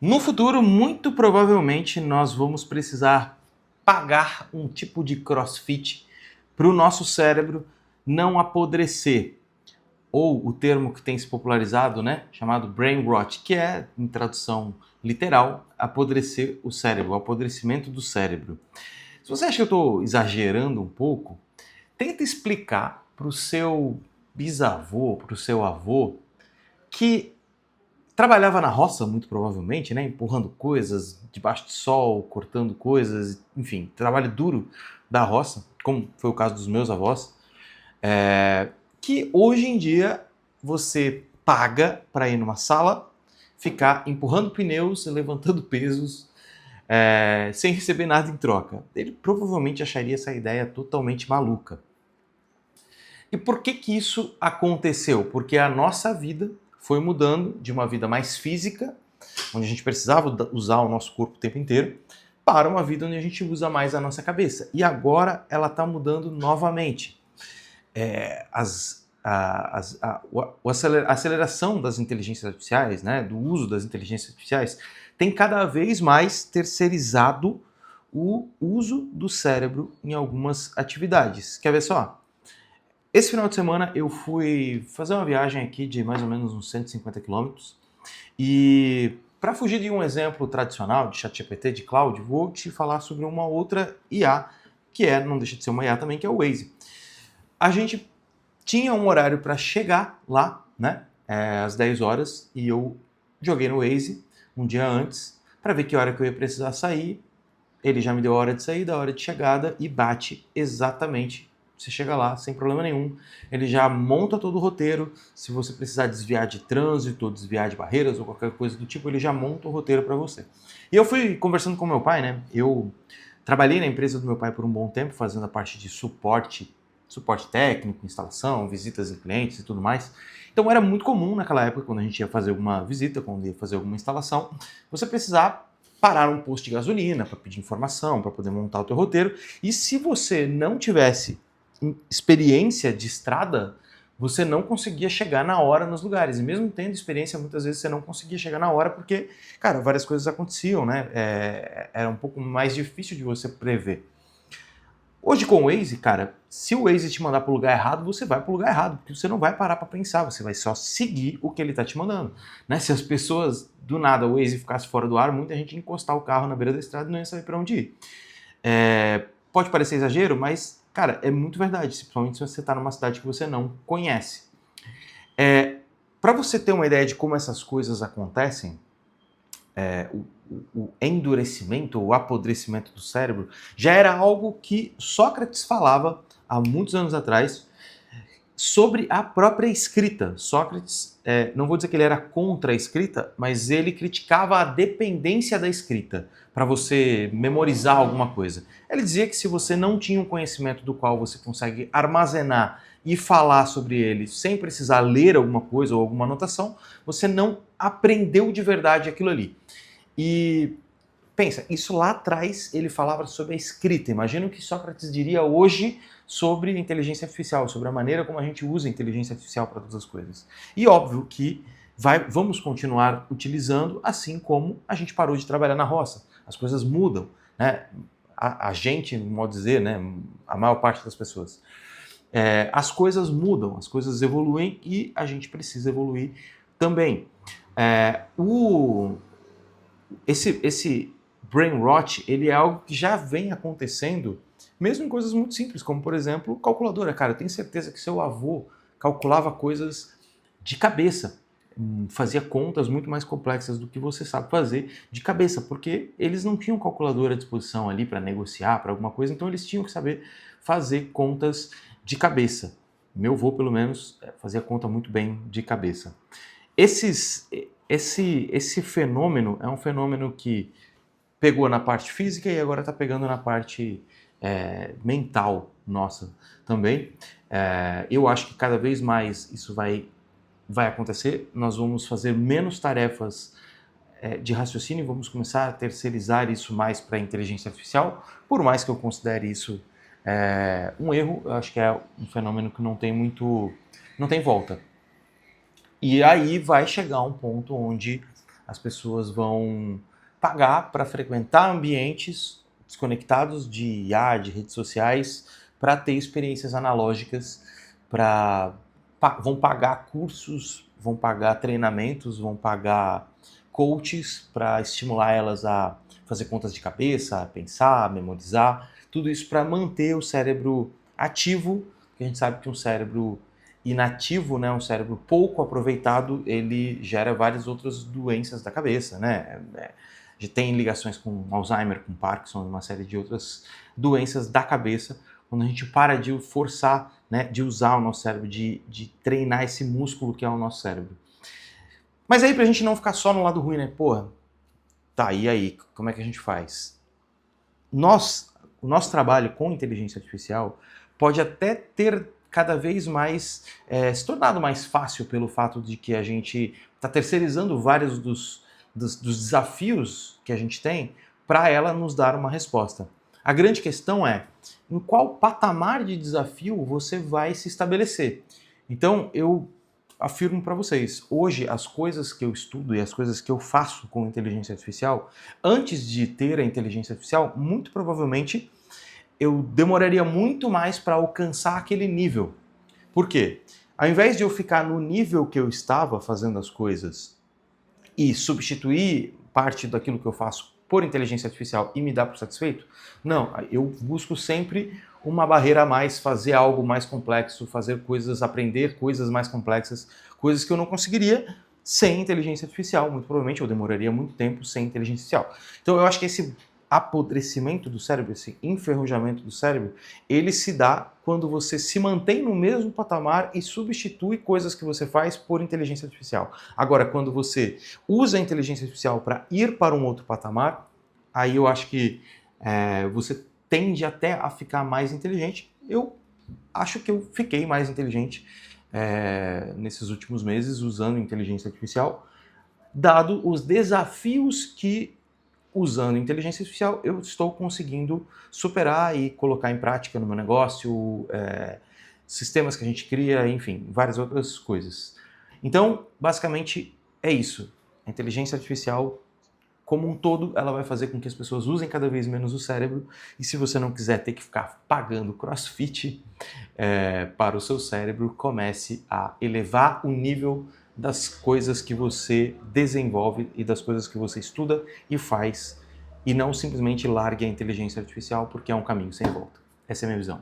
No futuro, muito provavelmente, nós vamos precisar pagar um tipo de CrossFit para o nosso cérebro não apodrecer. Ou o termo que tem se popularizado, né, chamado brain rot, que é, em tradução literal, apodrecer o cérebro, o apodrecimento do cérebro. Se você acha que eu estou exagerando um pouco, tenta explicar para o seu bisavô, para o seu avô, que trabalhava na roça, muito provavelmente, né? Empurrando coisas debaixo de sol, cortando coisas, enfim, trabalho duro da roça, como foi o caso dos meus avós, que hoje em dia você paga para ir numa sala, ficar empurrando pneus, levantando pesos, sem receber nada em troca. Ele provavelmente acharia essa ideia totalmente maluca. E por que que isso aconteceu? Porque a nossa vida foi mudando de uma vida mais física, onde a gente precisava usar o nosso corpo o tempo inteiro, para uma vida onde a gente usa mais a nossa cabeça. E agora ela está mudando novamente. A aceleração das inteligências artificiais, né, do uso das inteligências artificiais, tem cada vez mais terceirizado o uso do cérebro em algumas atividades. Quer ver só? Esse final de semana eu fui fazer uma viagem aqui de mais ou menos uns 150 quilômetros e para fugir de um exemplo tradicional de ChatGPT, de cloud, vou te falar sobre uma outra IA, que não deixa de ser uma IA também, que é o Waze. A gente tinha um horário para chegar lá, né, às 10 horas, e eu joguei no Waze um dia antes para ver que hora que eu ia precisar sair. Ele já me deu a hora de saída, a hora de chegada e bate exatamente. Você chega lá sem problema nenhum, ele já monta todo o roteiro. Se você precisar desviar de trânsito, ou desviar de barreiras ou qualquer coisa do tipo, ele já monta o roteiro para você. E eu fui conversando com meu pai, né? Eu trabalhei na empresa do meu pai por um bom tempo, fazendo a parte de suporte técnico, instalação, visitas a clientes e tudo mais. Então era muito comum naquela época, quando a gente ia fazer alguma visita, quando ia fazer alguma instalação, você precisar parar um posto de gasolina para pedir informação, para poder montar o teu roteiro. E se você não tivesse experiência de estrada, você não conseguia chegar na hora nos lugares. E mesmo tendo experiência, muitas vezes você não conseguia chegar na hora porque, cara, várias coisas aconteciam, né? Era um pouco mais difícil de você prever. Hoje com o Waze, cara, se o Waze te mandar para o lugar errado, você vai para o lugar errado, porque você não vai parar para pensar, você vai só seguir o que ele está te mandando. Né? Se as pessoas, do nada, o Waze ficasse fora do ar, muita gente ia encostar o carro na beira da estrada e não ia saber para onde ir. Pode parecer exagero, mas, cara, é muito verdade, principalmente se você está numa cidade que você não conhece. Para você ter uma ideia de como essas coisas acontecem, o endurecimento, o apodrecimento do cérebro, já era algo que Sócrates falava há muitos anos atrás sobre a própria escrita. Sócrates, não vou dizer que ele era contra a escrita, mas ele criticava a dependência da escrita para você memorizar alguma coisa. Ele dizia que se você não tinha um conhecimento do qual você consegue armazenar e falar sobre ele sem precisar ler alguma coisa ou alguma anotação, você não aprendeu de verdade aquilo ali. E pensa, isso lá atrás ele falava sobre a escrita. Imagina o que Sócrates diria hoje sobre inteligência artificial, sobre a maneira como a gente usa a inteligência artificial para todas as coisas. E óbvio que vamos continuar utilizando, assim como a gente parou de trabalhar na roça. As coisas mudam, né? A gente, no modo de dizer, né? A maior parte das pessoas. As coisas mudam, as coisas evoluem e a gente precisa evoluir também. Esse brain rot, ele é algo que já vem acontecendo, mesmo em coisas muito simples, como, por exemplo, calculadora. Cara, eu tenho certeza que seu avô calculava coisas de cabeça, fazia contas muito mais complexas do que você sabe fazer de cabeça, porque eles não tinham calculadora à disposição ali para negociar, para alguma coisa, então eles tinham que saber fazer contas de cabeça. Meu avô, pelo menos, fazia conta muito bem de cabeça. Esse fenômeno é um fenômeno que pegou na parte física e agora está pegando na parte mental nossa também. Eu acho que cada vez mais isso vai acontecer. Nós vamos fazer menos tarefas de raciocínio, vamos começar a terceirizar isso mais para a inteligência artificial, por mais que eu considere isso um erro. Eu acho que é um fenômeno que não tem volta. E aí vai chegar um ponto onde as pessoas vão pagar para frequentar ambientes desconectados de IA, de redes sociais, para ter experiências analógicas, vão pagar cursos, vão pagar treinamentos, vão pagar coaches para estimular elas a fazer contas de cabeça, a pensar, a memorizar, tudo isso para manter o cérebro ativo, porque a gente sabe que um cérebro inativo, né, um cérebro pouco aproveitado, ele gera várias outras doenças da cabeça, né? A gente tem ligações com Alzheimer, com Parkinson, uma série de outras doenças da cabeça, quando a gente para de forçar, né, de usar o nosso cérebro, de treinar esse músculo que é o nosso cérebro. Mas aí, pra gente não ficar só no lado ruim, né? Porra, tá, e aí? Como é que a gente faz? O nosso trabalho com inteligência artificial pode até ter cada vez mais se tornado mais fácil pelo fato de que a gente está terceirizando vários dos desafios que a gente tem para ela nos dar uma resposta. A grande questão é em qual patamar de desafio você vai se estabelecer. Então, eu afirmo para vocês, hoje as coisas que eu estudo e as coisas que eu faço com inteligência artificial, antes de ter a inteligência artificial, muito provavelmente eu demoraria muito mais para alcançar aquele nível. Por quê? Ao invés de eu ficar no nível que eu estava fazendo as coisas e substituir parte daquilo que eu faço por inteligência artificial e me dar por satisfeito, não, eu busco sempre uma barreira a mais, fazer algo mais complexo, fazer coisas, aprender coisas mais complexas, coisas que eu não conseguiria sem inteligência artificial. Muito provavelmente eu demoraria muito tempo sem inteligência artificial. Então eu acho que esse apodrecimento do cérebro, esse enferrujamento do cérebro, ele se dá quando você se mantém no mesmo patamar e substitui coisas que você faz por inteligência artificial. Agora, quando você usa a inteligência artificial para ir para um outro patamar, aí eu acho que você tende até a ficar mais inteligente. Eu acho que eu fiquei mais inteligente nesses últimos meses usando inteligência artificial, dado os desafios que, usando inteligência artificial, eu estou conseguindo superar e colocar em prática no meu negócio, sistemas que a gente cria, enfim, várias outras coisas. Então, basicamente, é isso. A inteligência artificial, como um todo, ela vai fazer com que as pessoas usem cada vez menos o cérebro, e se você não quiser ter que ficar pagando CrossFit para o seu cérebro, comece a elevar o nível das coisas que você desenvolve e das coisas que você estuda e faz, e não simplesmente largue a inteligência artificial, porque é um caminho sem volta. Essa é a minha visão.